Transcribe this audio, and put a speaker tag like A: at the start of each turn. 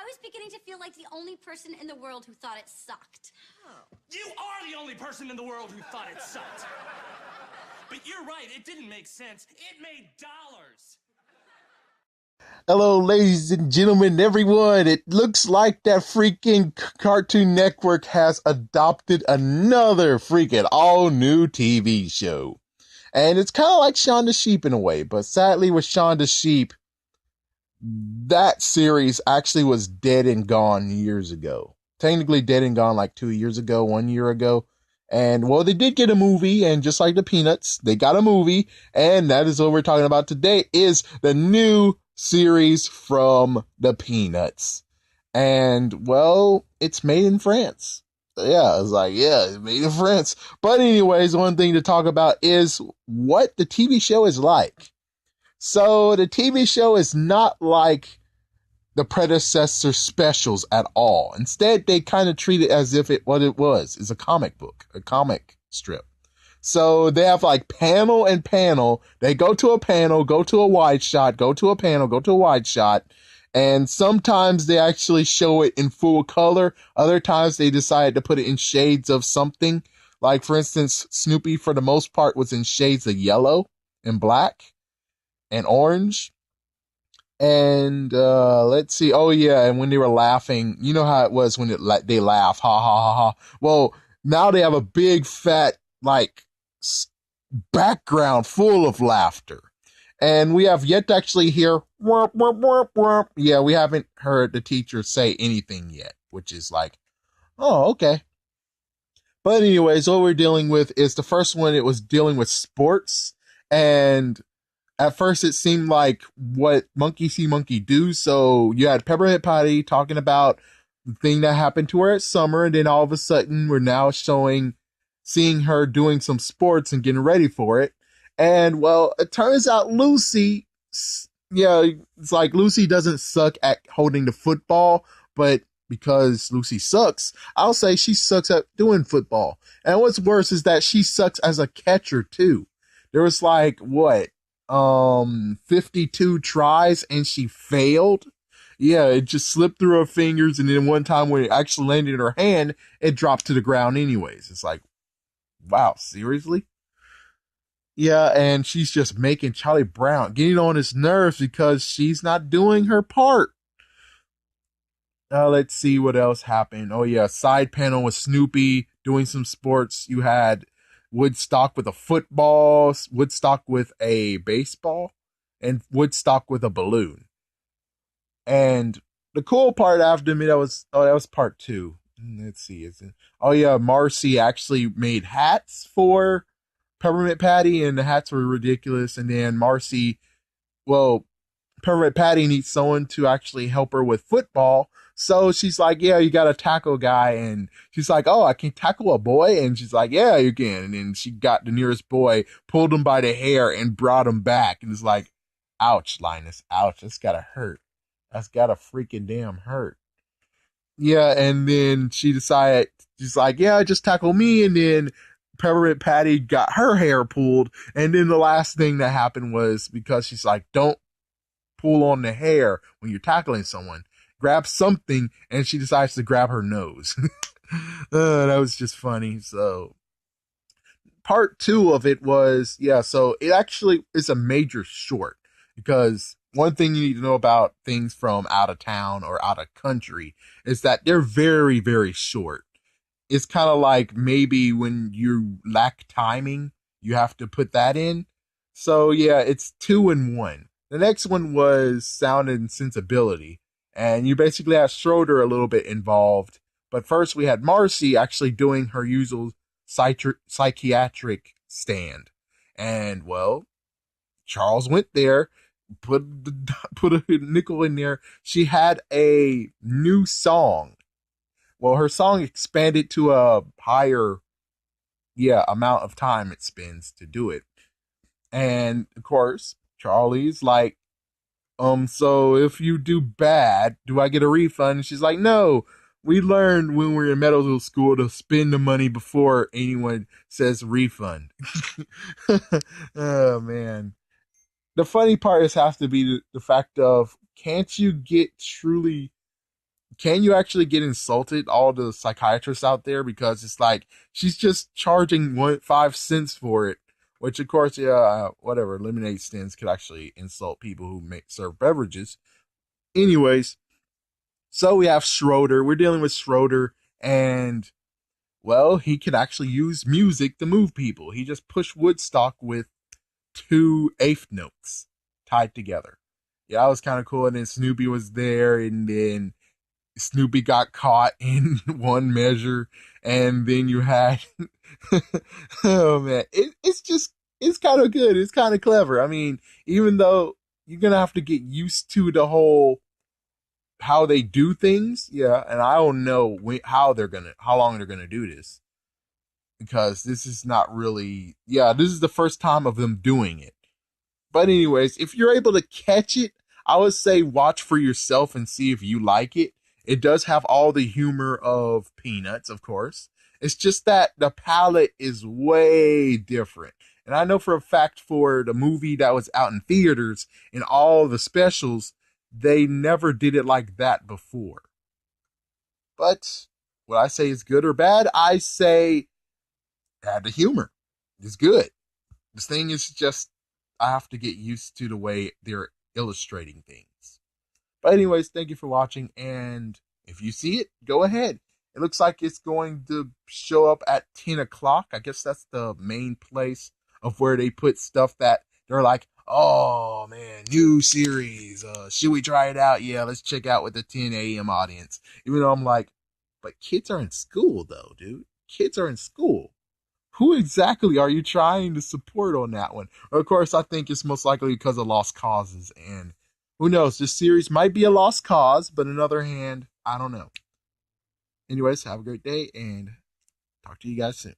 A: was beginning to feel like the only person in the world who thought it sucked.
B: Oh. You are the only person in the world who thought it sucked. But you're right, it didn't make sense. It made dollars.
C: Hello, ladies and gentlemen, everyone. It looks like that freaking Cartoon Network has adopted another freaking all-new TV show. And it's kind of like Shaun the Sheep in a way, but sadly with Shaun the Sheep, that series actually was dead and gone years ago. Technically dead and gone like 2 years ago, 1 year ago. And, well, they did get a movie, and just like the Peanuts, they got a movie, and that is what we're talking about today, is the new series from the Peanuts. And, well, it's made in France. Yeah, it's like, yeah, it's made in France. But anyways, one thing to talk about is what the TV show is like. So the TV show is not like the predecessor specials at all. Instead, they kind of treat it as if what it was is a comic book, a comic strip. So they have like panel and panel. They go to a panel, go to a wide shot, go to a panel, go to a wide shot. And sometimes they actually show it in full color. Other times they decide to put it in shades of something. Like, for instance, Snoopy, for the most part, was in shades of yellow and black and orange. And let's see. Oh, yeah. And when they were laughing, you know how it was when they laugh. Ha, ha, ha, ha. Well, now they have a big, fat, like, background full of laughter. And we have yet to actually hear, whomp, whomp, whomp, whomp. Yeah, we haven't heard the teacher say anything yet, which is like, oh, okay. But anyways, what we're dealing with is the first one, it was dealing with sports. And at first it seemed like what Monkey See, Monkey Do. So you had Peppermint Patty talking about the thing that happened to her at summer. And then all of a sudden we're now seeing her doing some sports and getting ready for it. And, well, it turns out Lucy, yeah, it's like Lucy doesn't suck at holding the football, but because Lucy sucks, I'll say she sucks at doing football. And what's worse is that she sucks as a catcher, too. There was like, 52 tries and she failed. Yeah, it just slipped through her fingers. And then one time when it actually landed in her hand, it dropped to the ground anyways. It's like, wow, seriously? Yeah, and she's just making Charlie Brown, getting on his nerves because she's not doing her part. Let's see what else happened. Oh, yeah, side panel with Snoopy doing some sports. You had Woodstock with a football, Woodstock with a baseball, and Woodstock with a balloon. And the cool part after me, that was part 2. Let's see. Oh, yeah, Marcy actually made hats for Peppermint Patty, and the hats were ridiculous. And then Marcy, well, Peppermint Patty needs someone to actually help her with football. So she's like, yeah, you got to tackle a guy. And she's like, oh, I can tackle a boy? And she's like, yeah, you can. And then she got the nearest boy, pulled him by the hair, and brought him back. And it's like, ouch, Linus, ouch. That's got to hurt. That's got to freaking damn hurt. Yeah, and then she's like, yeah, just tackle me. And then Peppermint Patty got her hair pulled. And then the last thing that happened was, because she's like, don't pull on the hair when you're tackling someone, grab something, and she decides to grab her nose. That was just funny. So part 2 of it was, yeah, so it actually is a major short, because one thing you need to know about things from out of town or out of country is that they're very, very short. It's kind of like maybe when you lack timing, you have to put that in. So yeah, it's 2 in 1. The next one was Sound and Sensibility. And you basically have Schroeder a little bit involved. But first we had Marcy actually doing her usual psychiatric stand. And, well, Charles went there, put a nickel in there. She had a new song. Well, her song expanded to a higher, amount of time it spends to do it. And, of course, Charlie's like, so if you do bad, do I get a refund? And she's like, no, we learned when we were in medical school to spend the money before anyone says refund. Oh, man. The funny part has to be the fact of, can't you get truly can you actually get insulted, all the psychiatrists out there, because it's like she's just charging 5 cents for it, which of course, yeah, whatever, lemonade stands could actually insult people who serve beverages. Anyways, so we have Schroeder. We're dealing with Schroeder, and well, he could actually use music to move people. He just pushed Woodstock with 2/8 notes tied together. Yeah, that was kind of cool. And then Snoopy was there, and then Snoopy got caught in one measure, and then you had oh man, it's kind of good. It's kind of clever. I mean, even though you're gonna have to get used to the whole how they do things, yeah, and I don't know how long they're gonna do this, because this is not really, yeah, this is the first time of them doing it. But anyways, if you're able to catch it, I would say watch for yourself and see if you like it. It does have all the humor of Peanuts, of course. It's just that the palette is way different. And I know for a fact, for the movie that was out in theaters and all the specials, they never did it like that before. But what I say is good or bad, I say add the humor. It's good. This thing is just, I have to get used to the way they're illustrating things. But anyways, thank you for watching, and if you see it, go ahead. It looks like it's going to show up at 10 o'clock. I guess that's the main place of where they put stuff that they're like, oh man, new series. Should we try it out? Yeah, let's check out with the 10 a.m. audience. Even though I'm like, but kids are in school though, dude. Kids are in school. Who exactly are you trying to support on that one? Of course, I think it's most likely because of lost causes, and who knows, this series might be a lost cause, but on the other hand, I don't know. Anyways, have a great day, and talk to you guys soon.